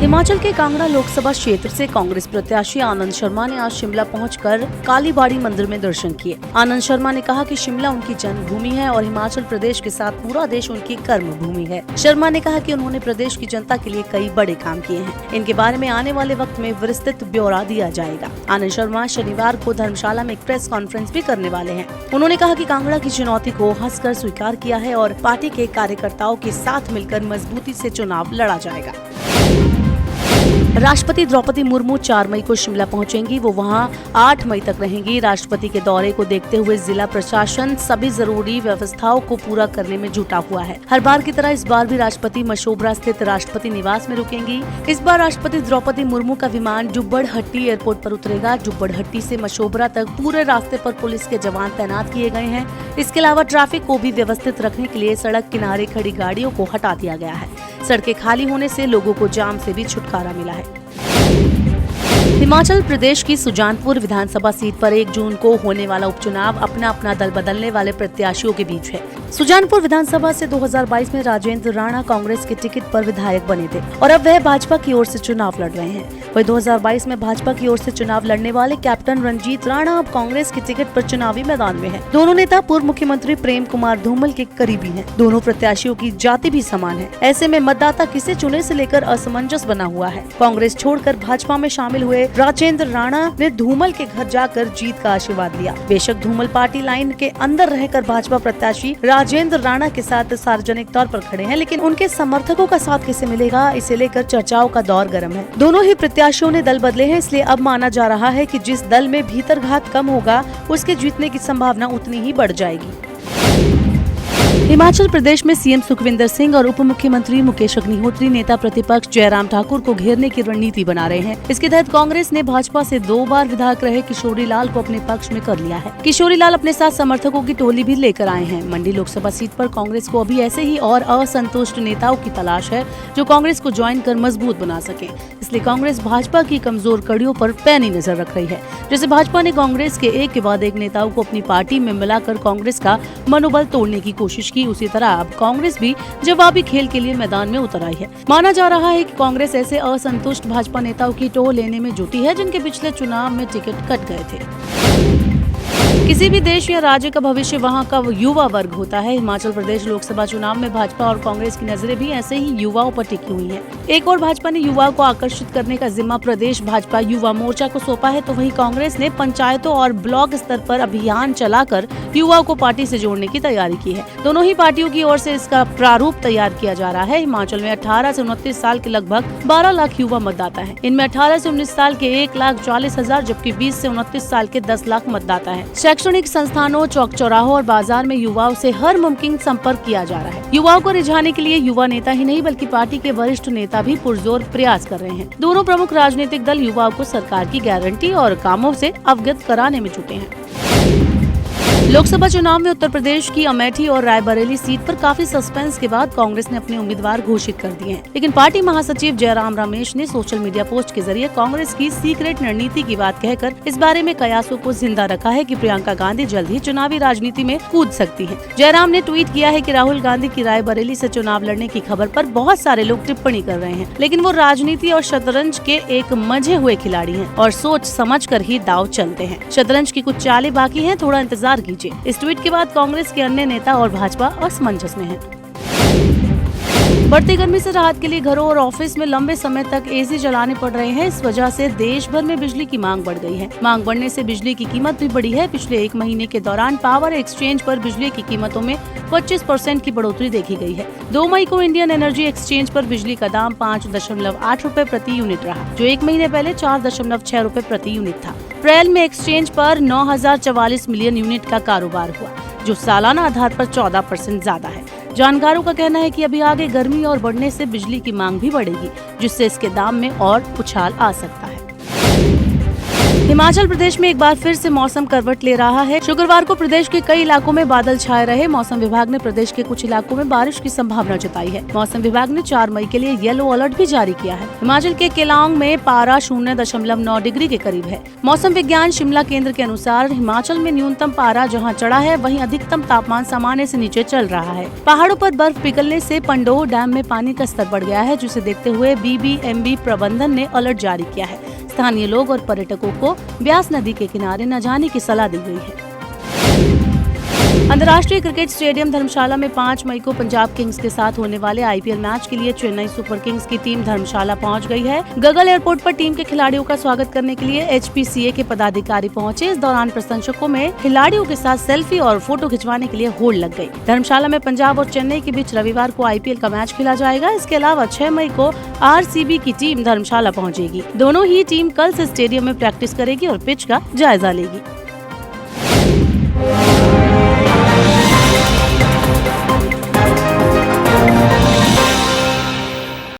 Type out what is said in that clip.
हिमाचल के कांगड़ा लोकसभा क्षेत्र से कांग्रेस प्रत्याशी आनंद शर्मा ने आज शिमला पहुंचकर कालीबाड़ी मंदिर में दर्शन किए। आनंद शर्मा ने कहा कि शिमला उनकी जन्मभूमि है और हिमाचल प्रदेश के साथ पूरा देश उनकी कर्म भूमि है। शर्मा ने कहा कि उन्होंने प्रदेश की जनता के लिए कई बड़े काम किए हैं। इनके बारे में आने वाले वक्त में विस्तृत ब्यौरा दिया जाएगा। आनंद शर्मा शनिवार को धर्मशाला में एक प्रेस कॉन्फ्रेंस भी करने वाले हैं। उन्होंने कहा कि कांगड़ा की चुनौती को हंसकर स्वीकार किया है और पार्टी के कार्यकर्ताओं के साथ मिलकर मजबूती से चुनाव लड़ा जाएगा। राष्ट्रपति द्रौपदी मुर्मू 4 मई को शिमला पहुंचेंगी। वो वहां 8 मई तक रहेंगी। राष्ट्रपति के दौरे को देखते हुए जिला प्रशासन सभी जरूरी व्यवस्थाओं को पूरा करने में जुटा हुआ है। हर बार की तरह इस बार भी राष्ट्रपति मशोबरा स्थित राष्ट्रपति निवास में रुकेंगी। इस बार राष्ट्रपति द्रौपदी मुर्मू का विमान जुब्बड़हट्टी एयरपोर्ट पर उतरेगा। जुब्बड़हट्टी से मशोबरा तक पूरे रास्ते पर पुलिस के जवान तैनात किए गए हैं। इसके अलावा ट्रैफिक को भी व्यवस्थित रखने के लिए सड़क किनारे खड़ी गाड़ियों को हटा दिया गया है। सड़कें खाली होने से लोगों को जाम से भी छुटकारा मिला है। हिमाचल प्रदेश की सुजानपुर विधानसभा सीट पर 1 जून को होने वाला उपचुनाव अपना दल बदलने वाले प्रत्याशियों के बीच है। सुजानपुर विधानसभा से 2022 में राजेंद्र राणा कांग्रेस के टिकट पर विधायक बने थे और अब वह भाजपा की ओर से चुनाव लड़ रहे हैं। वही 2022 में भाजपा की ओर से चुनाव लड़ने वाले कैप्टन रंजीत राणा अब कांग्रेस के टिकट पर चुनावी मैदान में हैं। दोनों नेता पूर्व मुख्यमंत्री प्रेम कुमार धूमल के करीबी हैं। दोनों प्रत्याशियों की जाति भी समान है। ऐसे में मतदाता किसे चुने से लेकर असमंजस बना हुआ है। कांग्रेस छोड़कर भाजपा में शामिल हुए राजेंद्र राणा ने धूमल के घर जाकर जीत का आशीर्वाद लिया। बेशक धूमल पार्टी लाइन के अंदर रहकर भाजपा प्रत्याशी राजेंद्र राणा के साथ सार्वजनिक तौर पर खड़े हैं, लेकिन उनके समर्थकों का साथ कैसे मिलेगा, इसे लेकर चर्चाओं का दौर गर्म है। दोनों ही प्रत्याशियों ने दल बदले हैं, इसलिए अब माना जा रहा है कि जिस दल में भीतरघात कम होगा उसके जीतने की संभावना उतनी ही बढ़ जाएगी। हिमाचल प्रदेश में सीएम सुखविंदर सिंह और उप मुख्यमंत्री मुकेश अग्निहोत्री नेता प्रतिपक्ष जयराम ठाकुर को घेरने की रणनीति बना रहे हैं। इसके तहत कांग्रेस ने भाजपा से 2 बार विधायक रहे किशोरी लाल को अपने पक्ष में कर लिया है। किशोरी लाल अपने साथ समर्थकों की टोली भी लेकर आए हैं। मंडी लोकसभा सीट पर कांग्रेस को अभी ऐसे ही और असंतुष्ट नेताओं की तलाश है जो कांग्रेस को ज्वाइन कर मजबूत बना सके। इसलिए कांग्रेस भाजपा की कमजोर कड़ियों पर पैनी नजर रख रही है। जैसे भाजपा ने कांग्रेस के एक के बाद एक नेताओं को अपनी पार्टी में मिलाकर कांग्रेस का मनोबल तोड़ने की कोशिश की, उसी तरह अब कांग्रेस भी जवाबी खेल के लिए मैदान में उतर आई है। माना जा रहा है कि कांग्रेस ऐसे असंतुष्ट भाजपा नेताओं की टोह लेने में जुटी है जिनके पिछले चुनाव में टिकट कट गए थे। किसी भी देश या राज्य का भविष्य वहाँ का युवा वर्ग होता है। हिमाचल प्रदेश लोकसभा चुनाव में भाजपा और कांग्रेस की नजरें भी ऐसे ही युवाओं पर टिकी हुई हैं। एक और भाजपा ने युवाओं को आकर्षित करने का जिम्मा प्रदेश भाजपा युवा मोर्चा को सौंपा है, तो वहीं कांग्रेस ने पंचायतों और ब्लॉक स्तर पर अभियान चलाकर युवाओं को पार्टी से जोड़ने की तैयारी की है। दोनों ही पार्टियों की ओर से इसका प्रारूप तैयार किया जा रहा है। हिमाचल में 18 से 29 साल के लगभग 12 लाख युवा मतदाता है। इनमें 18 से 19 साल के 1,40,000 जबकि 20 से 29 साल के 10 लाख मतदाता है। शैक्षणिक संस्थानों, चौक चौराहों और बाजार में युवाओं से हर मुमकिन संपर्क किया जा रहा है। युवाओं को रिझाने के लिए युवा नेता ही नहीं बल्कि पार्टी के वरिष्ठ नेता भी पुरजोर प्रयास कर रहे हैं। दोनों प्रमुख राजनीतिक दल युवाओं को सरकार की गारंटी और कामों से अवगत कराने में जुटे हैं। लोकसभा चुनाव में उत्तर प्रदेश की अमेठी और रायबरेली सीट पर काफी सस्पेंस के बाद कांग्रेस ने अपने उम्मीदवार घोषित कर दिए हैं, लेकिन पार्टी महासचिव जयराम रमेश ने सोशल मीडिया पोस्ट के जरिए कांग्रेस की सीक्रेट रणनीति की बात कहकर इस बारे में कयासों को जिंदा रखा है कि प्रियंका गांधी जल्द ही चुनावी राजनीति में कूद सकती है। जयराम ने ट्वीट किया है कि राहुल गांधी की रायबरेली से चुनाव लड़ने की खबर पर बहुत सारे लोग टिप्पणी कर रहे हैं, लेकिन वो राजनीति और शतरंज के एक मंझे हुए खिलाड़ी हैं और सोच समझ कर ही दाव चलते हैं। शतरंज की कुछ चालें बाकी हैं, थोड़ा इंतजार कीजिए। इस ट्वीट के बाद कांग्रेस के अन्य नेता और भाजपा असमंजस में हैं। बढ़ती गर्मी से राहत के लिए घरों और ऑफिस में लंबे समय तक एसी चलाने पड़ रहे हैं। इस वजह से देश भर में बिजली की मांग बढ़ गई है। मांग बढ़ने से बिजली की कीमत भी बढ़ी है। पिछले 1 महीने के दौरान पावर एक्सचेंज पर बिजली की कीमतों में 25% की बढ़ोतरी देखी गई है। 2 मई को इंडियन एनर्जी एक्सचेंज पर बिजली का दाम 5.8 रुपए प्रति यूनिट रहा, जो 1 महीने पहले 4.6 रुपए प्रति यूनिट था। अप्रैल में एक्सचेंज पर 9,044 मिलियन यूनिट का कारोबार हुआ, जो सालाना आधार पर 14% ज्यादा है। जानकारों का कहना है कि अभी आगे गर्मी और बढ़ने से बिजली की मांग भी बढ़ेगी, जिससे इसके दाम में और उछाल आ सकता है। हिमाचल प्रदेश में एक बार फिर से मौसम करवट ले रहा है। शुक्रवार को प्रदेश के कई इलाकों में बादल छाए रहे। मौसम विभाग ने प्रदेश के कुछ इलाकों में बारिश की संभावना जताई है। मौसम विभाग ने 4 मई के लिए येलो अलर्ट भी जारी किया है। हिमाचल के केलांग में पारा 0.9 डिग्री के करीब है। मौसम विज्ञान शिमला केंद्र के अनुसार हिमाचल में न्यूनतम पारा जहाँ चढ़ा है, वहीं अधिकतम तापमान सामान्य से नीचे चल रहा है। पहाड़ों पर बर्फ पिघलने से पंडोह डैम में पानी का स्तर बढ़ गया है, जिसे देखते हुए BBMB प्रबंधन ने अलर्ट जारी किया है। स्थानीय लोग और पर्यटकों को ब्यास नदी के किनारे न जाने की सलाह दी गई है। अंतर्राष्ट्रीय क्रिकेट स्टेडियम धर्मशाला में 5 मई को पंजाब किंग्स के साथ होने वाले IPL मैच के लिए चेन्नई सुपर किंग्स की टीम धर्मशाला पहुंच गई है। गगल एयरपोर्ट पर टीम के खिलाड़ियों का स्वागत करने के लिए HPCA के पदाधिकारी पहुंचे। इस दौरान प्रशंसकों में खिलाड़ियों के साथ सेल्फी और फोटो खिंचवाने के लिए होड़ लग गई। धर्मशाला में पंजाब और चेन्नई के बीच रविवार को IPL का मैच खेला जाएगा। इसके अलावा 6 मई को RCB की टीम धर्मशाला पहुँचेगी। दोनों ही टीम कल से स्टेडियम में प्रैक्टिस करेगी और पिच का जायजा लेगी।